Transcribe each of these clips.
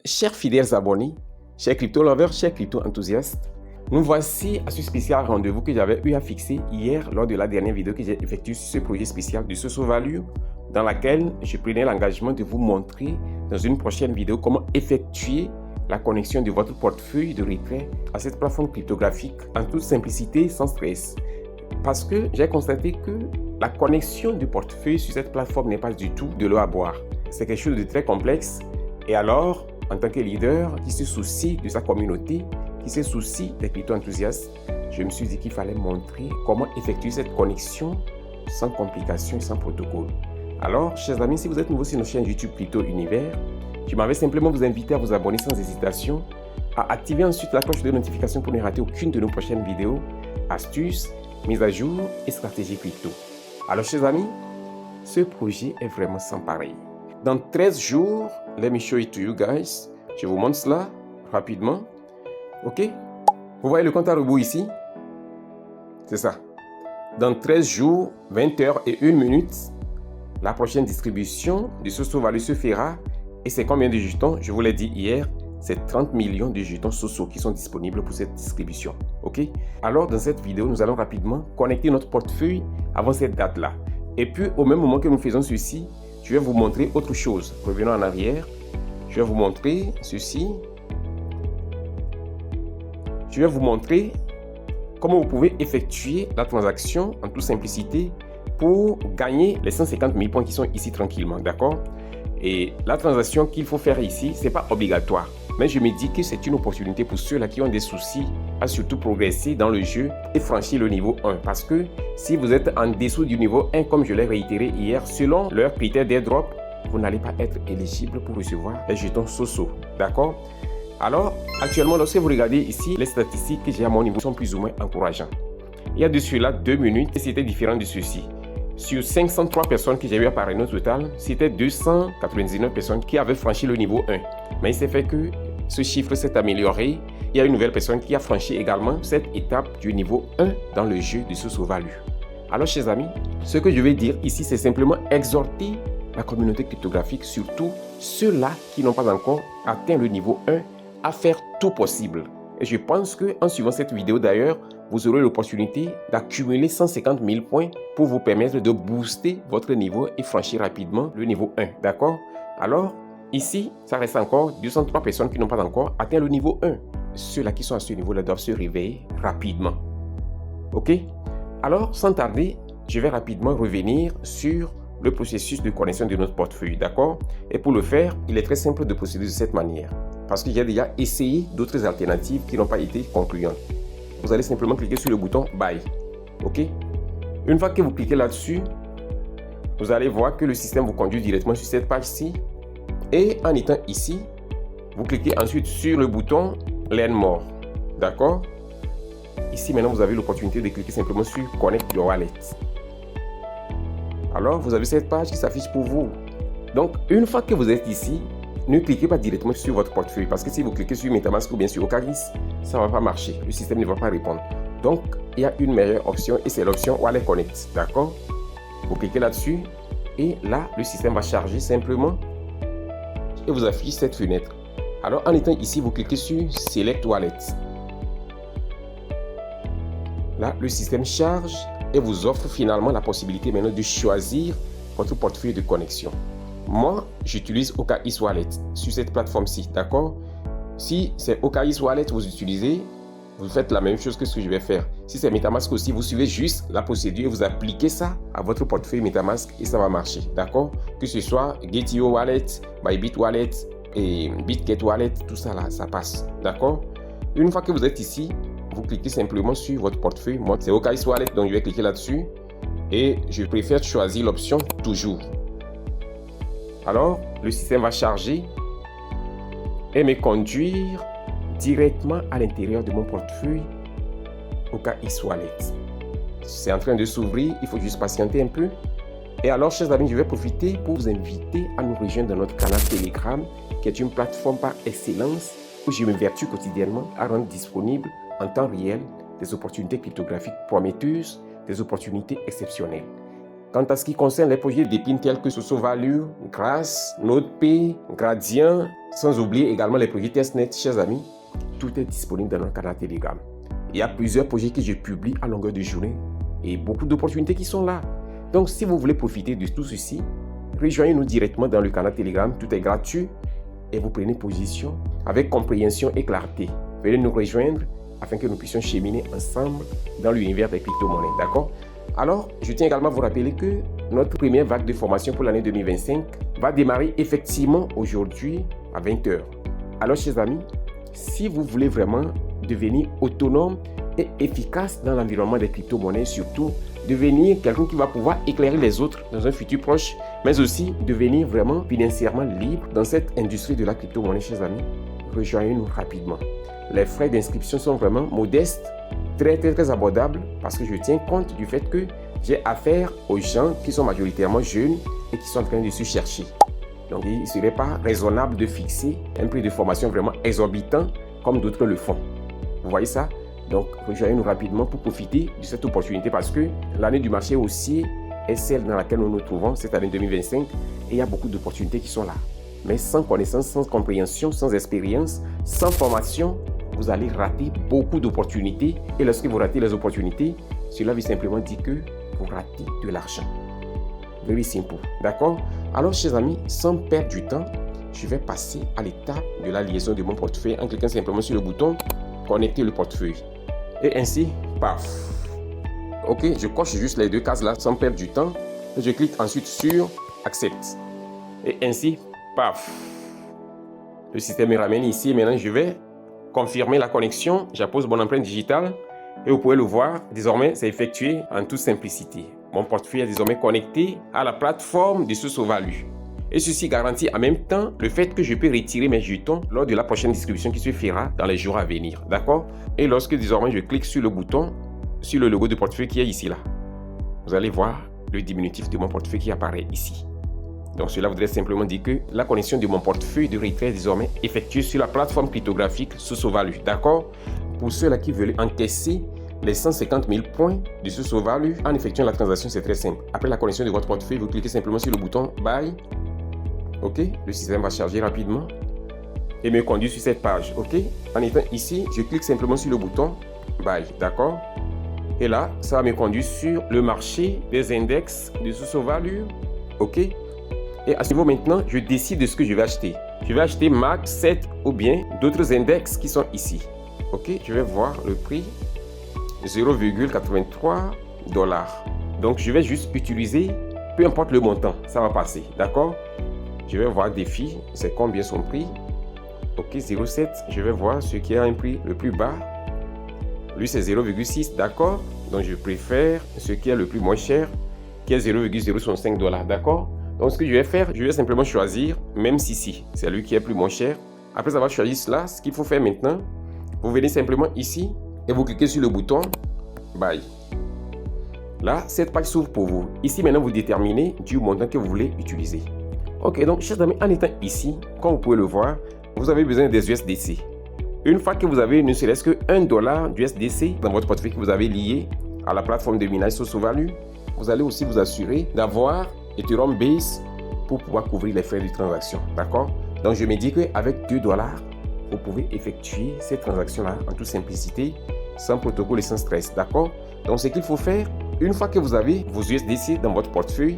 chers fidèles abonnés, chers crypto-lovers, chers crypto-enthousiastes, nous voici à ce spécial rendez-vous que j'avais eu à fixer hier lors de la dernière vidéo que j'ai effectuée sur ce projet spécial du Soso Value, dans laquelle je prenais l'engagement de vous montrer dans une prochaine vidéo comment effectuer la connexion de votre portefeuille de retrait à cette plateforme cryptographique en toute simplicité, sans stress. Parce que j'ai constaté que la connexion du portefeuille sur cette plateforme n'est pas du tout de l'eau à boire. C'est quelque chose de très complexe. Et alors, en tant que leader qui se soucie de sa communauté, qui se soucie des crypto-enthousiastes, je me suis dit qu'il fallait montrer comment effectuer cette connexion sans complications et sans protocole. Alors, chers amis, si vous êtes nouveau sur notre chaîne YouTube Crypto Univers, je m'avais simplement vous inviter à vous abonner sans hésitation, à activer ensuite la cloche de notification pour ne rater aucune de nos prochaines vidéos, astuces, mises à jour et stratégies crypto. Alors, chers amis, ce projet est vraiment sans pareil. Dans 13 jours, let me show it to you guys. Je vous montre cela rapidement. Ok? Vous voyez le compte à rebours ici? C'est ça. Dans 13 jours, 20 heures et 1 minute, la prochaine distribution de Soso Value se fera. Et c'est combien de jetons? Je vous l'ai dit hier, c'est 30 millions de jetons Soso qui sont disponibles pour cette distribution. Ok? Alors, dans cette vidéo, nous allons rapidement connecter notre portefeuille avant cette date-là. Et puis, au même moment que nous faisons ceci, je vais vous montrer autre chose. Revenons en arrière. Je vais vous montrer ceci. Je vais vous montrer comment vous pouvez effectuer la transaction en toute simplicité pour gagner les 150 000 points qui sont ici tranquillement. D'accord? Et la transaction qu'il faut faire ici, ce n'est pas obligatoire. Mais je me dis que c'est une opportunité pour ceux-là qui ont des soucis à surtout progresser dans le jeu et franchir le niveau 1. Parce que si vous êtes en dessous du niveau 1, comme je l'ai réitéré hier, selon leurs critères d'airdrop, vous n'allez pas être éligible pour recevoir les jetons Soso. D'accord? Alors, actuellement, lorsque vous regardez ici, les statistiques que j'ai à mon niveau sont plus ou moins encourageantes. Il y a de cela 2 minutes et c'était différent de ceci. Sur 503 personnes que j'ai eu à parrainer au total, c'était 299 personnes qui avaient franchi le niveau 1. Mais il s'est fait que ce chiffre s'est amélioré. Il y a une nouvelle personne qui a franchi également cette étape du niveau 1 dans le jeu de Soso Value. Alors, chers amis, ce que je vais dire ici, c'est simplement exhorter la communauté cryptographique, surtout ceux-là qui n'ont pas encore atteint le niveau 1, à faire tout possible. Et je pense qu'en suivant cette vidéo d'ailleurs, vous aurez l'opportunité d'accumuler 150 000 points pour vous permettre de booster votre niveau et franchir rapidement le niveau 1. D'accord? Alors, ici, ça reste encore 203 personnes qui n'ont pas encore atteint le niveau 1. Ceux-là qui sont à ce niveau-là doivent se réveiller rapidement. Ok? Alors, sans tarder, je vais rapidement revenir sur le processus de connexion de notre portefeuille. D'accord? Et pour le faire, il est très simple de procéder de cette manière. Parce que j'ai déjà essayé d'autres alternatives qui n'ont pas été concluantes. Vous allez simplement cliquer sur le bouton Buy. Ok? Une fois que vous cliquez là-dessus, vous allez voir que le système vous conduit directement sur cette page-ci. Et en étant ici, vous cliquez ensuite sur le bouton Learn More. D'accord? Ici, maintenant, vous avez l'opportunité de cliquer simplement sur Connect your wallet. Alors, vous avez cette page qui s'affiche pour vous. Donc, une fois que vous êtes ici, ne cliquez pas directement sur votre portefeuille parce que si vous cliquez sur MetaMask ou bien sur Okaris, ça ne va pas marcher. Le système ne va pas répondre. Donc, il y a une meilleure option et c'est l'option Wallet Connect. D'accord? Vous cliquez là-dessus et là, le système va charger simplement et vous affiche cette fenêtre. Alors, en étant ici, vous cliquez sur Select Wallet. Là, le système charge et vous offre finalement la possibilité maintenant de choisir votre portefeuille de connexion. Moi, j'utilise Okaris Wallet sur cette plateforme-ci, d'accord? Si c'est Okaris Wallet que vous utilisez, vous faites la même chose que ce que je vais faire. Si c'est MetaMask aussi, vous suivez juste la procédure et vous appliquez ça à votre portefeuille MetaMask et ça va marcher, d'accord? Que ce soit Get.io Wallet, Bybit Wallet et BitGet Wallet, tout ça là, ça passe, d'accord? Une fois que vous êtes ici, vous cliquez simplement sur votre portefeuille. Moi, c'est Okaris Wallet, donc je vais cliquer là-dessus et je préfère choisir l'option Toujours. Alors, le système va charger et me conduire directement à l'intérieur de mon portefeuille Okaris Wallet. C'est en train de s'ouvrir, il faut juste patienter un peu. Et alors, chers amis, je vais profiter pour vous inviter à nous rejoindre dans notre canal Telegram, qui est une plateforme par excellence où je m'évertue quotidiennement à rendre disponible en temps réel des opportunités cryptographiques prometteuses, des opportunités exceptionnelles. Quant à ce qui concerne les projets d'épines tels que SosoValue, Grass, NodePay, Gradient, sans oublier également les projets Testnet, chers amis, tout est disponible dans notre canal Telegram. Il y a plusieurs projets que je publie à longueur de journée et beaucoup d'opportunités qui sont là. Donc, si vous voulez profiter de tout ceci, rejoignez-nous directement dans le canal Telegram. Tout est gratuit et vous prenez position avec compréhension et clarté. Venez nous rejoindre afin que nous puissions cheminer ensemble dans l'univers des crypto-monnaies. D'accord? Alors, je tiens également à vous rappeler que notre première vague de formation pour l'année 2025 va démarrer effectivement aujourd'hui à 20h. Alors, chers amis, si vous voulez vraiment devenir autonome et efficace dans l'environnement des crypto-monnaies, surtout devenir quelqu'un qui va pouvoir éclairer les autres dans un futur proche, mais aussi devenir vraiment financièrement libre dans cette industrie de la crypto-monnaie, chers amis, rejoignez-nous rapidement. Les frais d'inscription sont vraiment modestes, très abordables, parce que je tiens compte du fait que j'ai affaire aux gens qui sont majoritairement jeunes et qui sont en train de se chercher. Donc, il ne serait pas raisonnable de fixer un prix de formation vraiment exorbitant comme d'autres le font. Vous voyez ça? Donc, rejoignez-nous rapidement pour profiter de cette opportunité parce que l'année du marché haussier est celle dans laquelle nous nous trouvons, cette année 2025, et il y a beaucoup d'opportunités qui sont là. Mais sans connaissance, sans compréhension, sans expérience, sans formation, vous allez rater beaucoup d'opportunités. Et lorsque vous ratez les opportunités, cela veut simplement dire que vous ratez de l'argent. Very simple. D'accord? Alors, chers amis, sans perdre du temps, je vais passer à l'étape de la liaison de mon portefeuille en cliquant simplement sur le bouton « Connecter le portefeuille ». Et ainsi, paf. Ok, je coche juste les deux cases là sans perdre du temps. Et je clique ensuite sur « Accept ». Et ainsi, paf. Le système me ramène ici. Maintenant, je vais confirmer la connexion. J'appose mon empreinte digitale. Et vous pouvez le voir, désormais, c'est effectué en toute simplicité. Mon portefeuille est désormais connecté à la plateforme de SosoValue. Et ceci garantit en même temps le fait que je peux retirer mes jetons lors de la prochaine distribution qui se fera dans les jours à venir. D'accord? Et lorsque désormais je clique sur le bouton, sur le logo de portefeuille qui est ici là, vous allez voir le diminutif de mon portefeuille qui apparaît ici. Donc cela voudrait simplement dire que la connexion de mon portefeuille de retrait est désormais effectuée sur la plateforme cryptographique SosoValue. D'accord? Pour ceux-là qui veulent encaisser les 150 000 points de SosoValue en effectuant la transaction, c'est très simple. Après la connexion de votre portefeuille, vous cliquez simplement sur le bouton Buy. Ok, le système va charger rapidement et me conduire sur cette page. Ok, en étant ici, je clique simplement sur le bouton Buy. D'accord? Et là, ça va me conduire sur le marché des index de SosoValue. Ok? Et à ce niveau maintenant, je décide de ce que je vais acheter. Je vais acheter MAC 7 ou bien d'autres index qui sont ici. Ok, je vais voir le prix 0,83 $. Donc, je vais juste utiliser, peu importe le montant, ça va passer. D'accord? Je vais voir défi, c'est combien son prix. Ok, 0,7, je vais voir ce qui a un prix le plus bas. Lui, c'est 0,6, d'accord? Donc, je préfère ce qui est le plus moins cher, qui est 0,065 $. D'accord? Donc, ce que je vais faire, je vais simplement choisir, même si c'est lui qui est plus moins cher. Après avoir choisi cela, ce qu'il faut faire maintenant, vous venez simplement ici et vous cliquez sur le bouton Buy. Là, cette page s'ouvre pour vous. Ici, maintenant, vous déterminez du montant que vous voulez utiliser. Ok, donc, chers amis, en étant ici, comme vous pouvez le voir, vous avez besoin des USDC. Une fois que vous avez ne serait-ce que $1 d'USDC dans votre portefeuille que vous avez lié à la plateforme de minage SosoValue, vous allez aussi vous assurer d'avoir Ethereum Base pour pouvoir couvrir les frais de transaction. D'accord? Donc, je me dis qu'avec $2, vous pouvez effectuer ces transactions-là en toute simplicité, sans protocole et sans stress. D'accord? Donc, ce qu'il faut faire, une fois que vous avez vos USDC dans votre portefeuille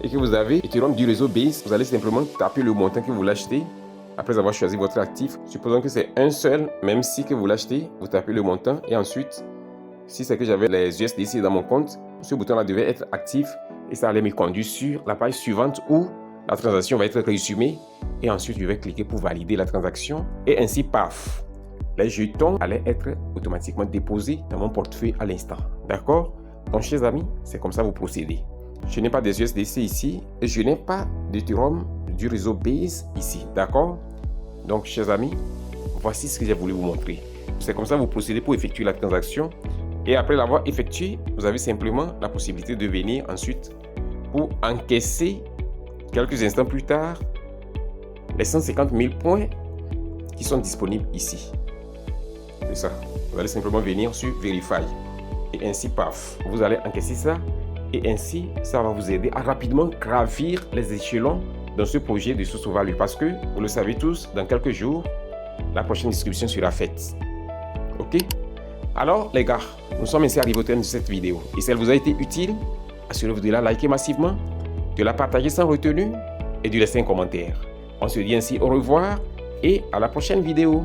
et que vous avez Ethereum du réseau Base, vous allez simplement taper le montant que vous l'achetez après avoir choisi votre actif. Supposons que c'est un seul, même si que vous l'achetez, vous tapez le montant et ensuite, si c'est que j'avais les USDC dans mon compte, ce bouton-là devait être actif et ça allait me conduire sur la page suivante où la transaction va être résumée et ensuite je vais cliquer pour valider la transaction et ainsi, paf, les jetons allaient être automatiquement déposés dans mon portefeuille à l'instant. D'accord? Donc, chers amis, c'est comme ça vous procédez. Je n'ai pas des USDC ici et je n'ai pas d'Ethereum du réseau Base ici. D'accord? Donc, chers amis, voici ce que j'ai voulu vous montrer. C'est comme ça vous procédez pour effectuer la transaction. Et après l'avoir effectué, vous avez simplement la possibilité de venir ensuite pour encaisser quelques instants plus tard les 150 000 points qui sont disponibles ici. C'est ça. Vous allez simplement venir sur Verify. Et ainsi, paf, vous allez encaisser ça Et ainsi, ça va vous aider à rapidement gravir les échelons dans ce projet de source value. Parce que, vous le savez tous, dans quelques jours, la prochaine inscription sera faite. Ok? Alors, les gars, nous sommes ainsi arrivés au terme de cette vidéo. Et si elle vous a été utile, assurez-vous de la liker massivement, de la partager sans retenue et de laisser un commentaire. On se dit ainsi au revoir et à la prochaine vidéo.